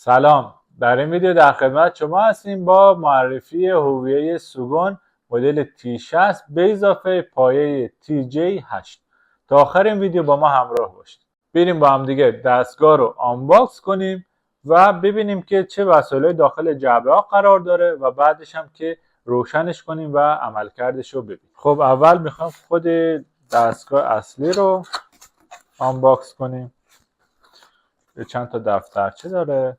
سلام، در این ویدیو در خدمت شما هستیم با معرفی هویه سوگون مدل T60 به اضافه پایه TJ8. تا آخر این ویدیو با ما همراه باشید. بریم با هم دیگه دستگاه رو آنباکس کنیم و ببینیم که چه وسایلی داخل جعبه ها قرار داره و بعدش هم که روشنش کنیم و عملکردش رو ببینیم. خب اول میخوام خود دستگاه اصلی رو آنباکس کنیم. چند تا دفترچه داره.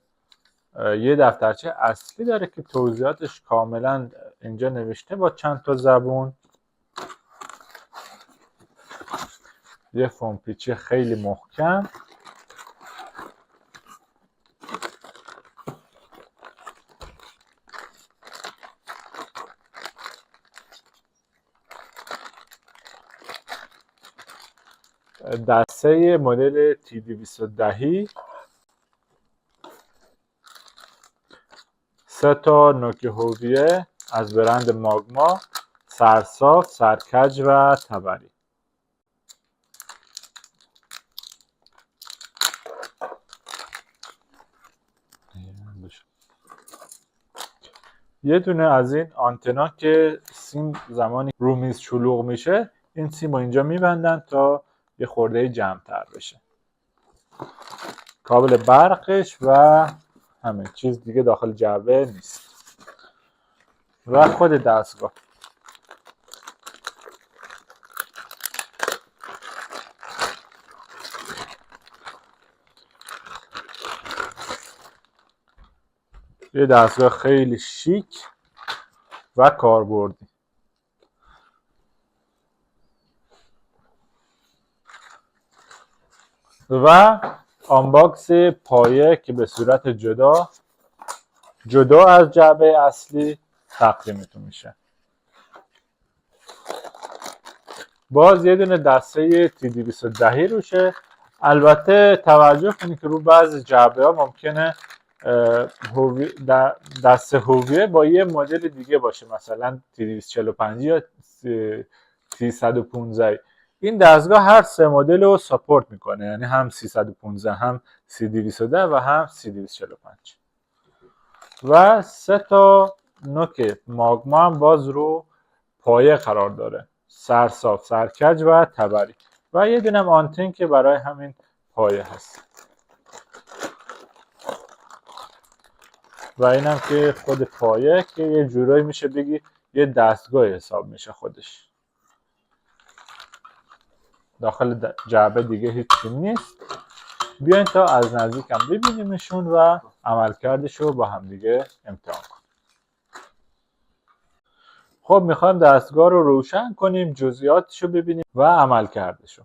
یه دفترچه اصلی داره که توضیحاتش کاملا اینجا نوشته با چند تا زبون. یه فوم پیچی خیلی محکم. دسته مدل T210. 3 تا نوک هویه از برند ماگما، سرصاف، سرکج و تبری. یه دونه از این آنتنا که سیم زمانی رو میز شلوغ میشه این سیم رو اینجا میبندن تا یه خورده جمع‌تر بشه. کابل برقش و همین چیز دیگه داخل جعبه نیست. و خود دستگاه. یه دستگاه خیلی شیک و کاربردی. و آنباکس پایه که به صورت جدا از جعبه اصلی تقدیمتون میشه. باز یه دونه دسته T210 روشه. البته توجه کنید که رو بعضی جعبه ها ممکنه دسته هویه با یه مدل دیگه باشه، مثلا T245 یا T115. این دستگاه هر سه مدل رو ساپورت میکنه، یعنی هم 315 هم 310 و هم 345. و 3 تا نوک ماگما هم باز رو پایه قرار داره، سرصاف، سرکج و تبری. و یه دونم آنتن که برای همین پایه هست. و اینم که خود پایه که یه جورایی میشه بگی یه دستگاه حساب میشه خودش. داخل جعبه دیگه هیچی نیست. بیاین تا از نزدیک هم ببینیمشون و عملکردش رو با هم دیگه امتحان کنیم. خب میخوایم دستگاه رو روشن کنیم، جزئیاتش رو ببینیم و عملکردش رو.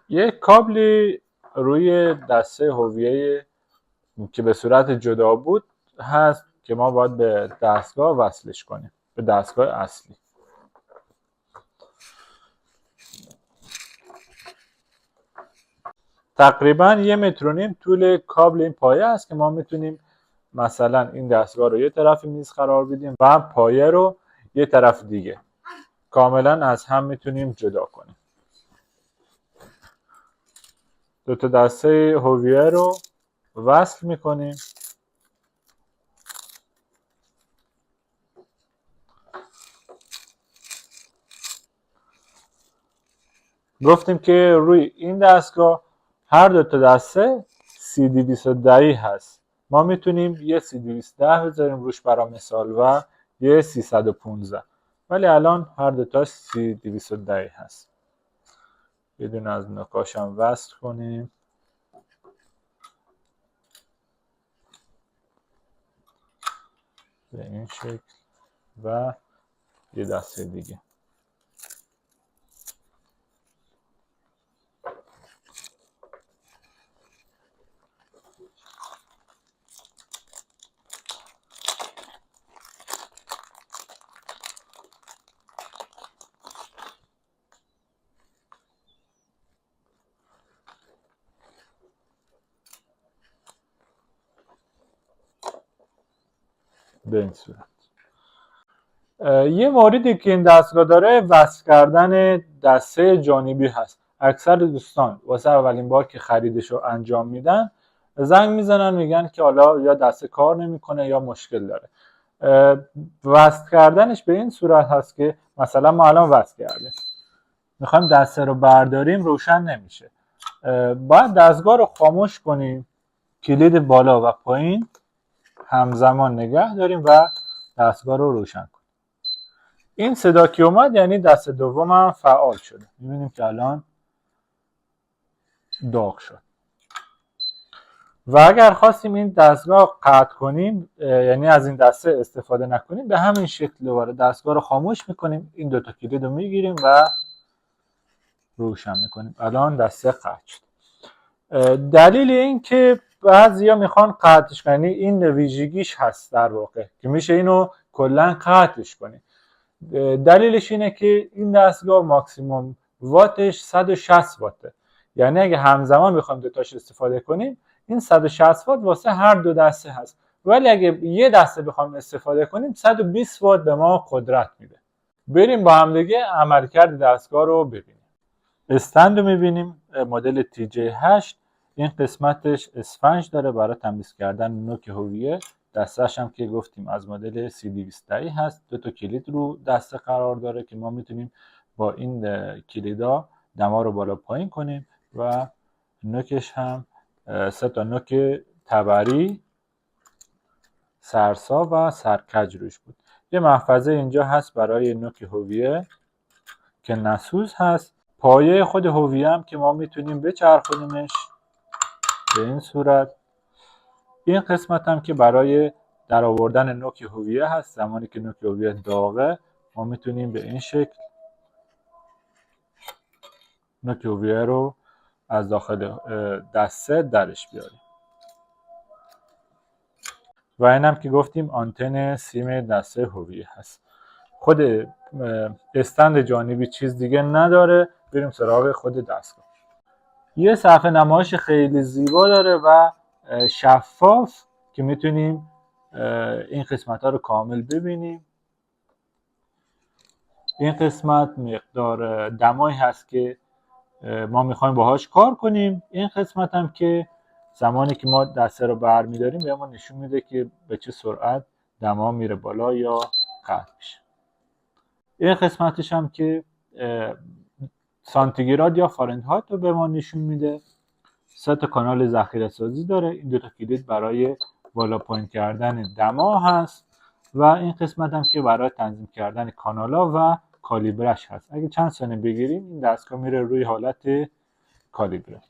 یک کابلی روی دسته هویه که به صورت جدا بود هست که ما باید به دستگاه وصلش کنیم، به دستگاه اصلی. تقریبا 1.5 متر طول کابل این پایه است که ما میتونیم مثلا این دستگاه رو یه طرف میز قرار بدیم و پایه رو یه طرف دیگه. کاملا از هم میتونیم جدا کنیم. 2 تا دسته هویه رو وصل میکنیم. گفتیم که روی این دستگاه هر 2 تا دسته C210 هست. ما میتونیم یه C210 بذاریم روش برای مثال و یه 315، ولی الان هر 2 تاش C210 هست. یه دونه از نوکاش هم وصل کنیم. به این شکل و یه دسته دیگه. به این صورت. یه موردی که این دستگاه داره وصل کردن دسته جانبی هست. اکثر دوستان واسه اولین بار که خریدش رو انجام میدن زنگ میزنن میگن که حالا یا دسته کار نمیکنه یا مشکل داره. وصل کردنش به این صورت هست که مثلا ما الان وصل کردیم، میخوایم دسته رو برداریم، روشن نمیشه. باید دستگاه رو خاموش کنیم، کلید بالا و پایین همزمان نگه داریم و دستگاه رو روشن کنیم. این صدا که اومد یعنی دسته دوم هم فعال شده. میبینیم که الان داغ شد. و اگر خواستیم این دستگاه قطع کنیم، یعنی از این دسته استفاده نکنیم، به همین شکل دوباره دستگاه رو خاموش میکنیم، این دوتا کلید رو میگیریم و روشن میکنیم. الان دسته قطع شد. دلیل این که بعضیا میخوان قطعش کنن، این ویژگیش هست در واقع که میشه اینو کلا قطعش کنیم. دلیلش اینه که این دستگاه ماکسیموم واتش 160 واته، یعنی اگه همزمان بخوایم دوتاش استفاده کنیم این 160 وات واسه هر دو دسته هست، ولی اگه یه دسته بخوایم استفاده کنیم 120 وات به ما قدرت میده. بریم با هم دیگه عملکرد دستگاه رو ببینیم. استند رو میبینیم، مدل TJ8. این قسمتش اسفنج داره برای تمیز کردن نوک هویه. دستش هم که گفتیم از مدل C210 هست. دو تا کلید رو دسته قرار داره که ما میتونیم با این کلیدا دما رو بالا پایین کنیم و نوکش هم 3 تا نوک تبری، سرسا و سرکج روش بود. یه محفظه اینجا هست برای نوک هویه که نسوز هست. پایه خود هویه هم که ما میتونیم بچرخونیمش به این صورت. این قسمت هم که برای در آوردن نوک هویه هست. زمانی که نوک هویه داغه ما میتونیم به این شکل نوک هویه رو از داخل دسته درش بیاریم. و این هم که گفتیم آنتن سیم دسته هویه هست. خود استند جانبی چیز دیگه نداره. بریم سراغ خود دستگاه. یه صفحه نمایش خیلی زیبا داره و شفاف که میتونیم این قسمت ها رو کامل ببینیم. این قسمت مقدار دمایی هست که ما میخوایم باهاش کار کنیم. این قسمت هم که زمانی که ما دسته رو برمیداریم به ما نشون میده که به چه سرعت دما میره بالا یا قطع میشه. این قسمتش هم که سانتیگراد یا فارنهایت رو به ما نشون میده. 3 تا کانال ذخیره سازی داره. این 2 تا کلید برای بالا پایین کردن دما هست و این قسمت هم که برای تنظیم کردن کانالا و کالیبرش هست. اگه چند ثانیه بگیریم این دستگاه میره روی حالت کالیبره.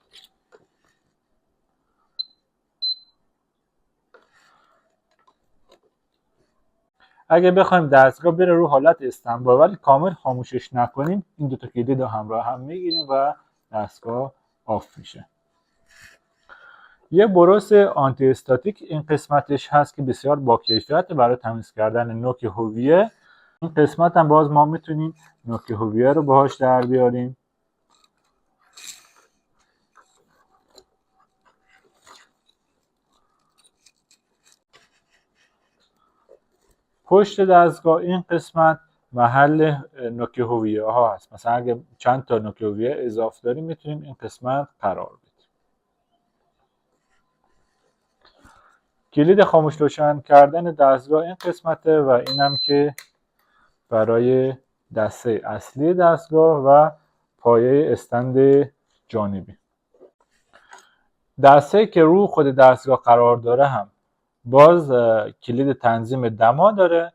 اگه بخوایم دستگاه بره رو حالت استندبای ولی کامل خاموشش نکنیم، این 2 تا کلید رو همراه هم میگیریم و دستگاه آف میشه. یه بروس آنتی استاتیک این قسمتش هست که بسیار با کیفیت برای تمیز کردن نوک هویه. این قسمت هم باز ما میتونیم نوک هویه رو باهاش در بیاریم. پشت دستگاه این قسمت محل نوک هویه ها هست. مثلا اگه چند تا نوک هویه اضافه داریم میتونیم این قسمت قرار بدیم. کلید خاموش روشن کردن دستگاه این قسمته و اینم که برای دسته اصلی دستگاه و پایه استند جانبی. دسته که رو خود دستگاه قرار داره هم باز کلید تنظیم دما داره.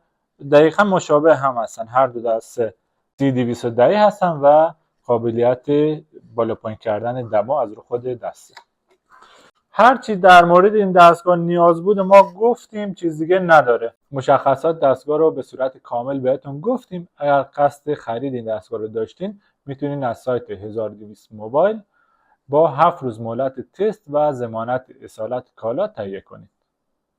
دقیقا مشابه هم هستن. هر دو دسته C210 هستن و قابلیت بالا پایین کردن دما از رو خود دسته. هرچی در مورد این دستگاه نیاز بود ما گفتیم، چیز دیگه نداره. مشخصات دستگاه رو به صورت کامل بهتون گفتیم. اگر قصد خرید این دستگاه رو داشتین میتونین از سایت 1200 موبایل با 7 روز مهلت تست و ضمانت اصالت کالا تهیه کنید.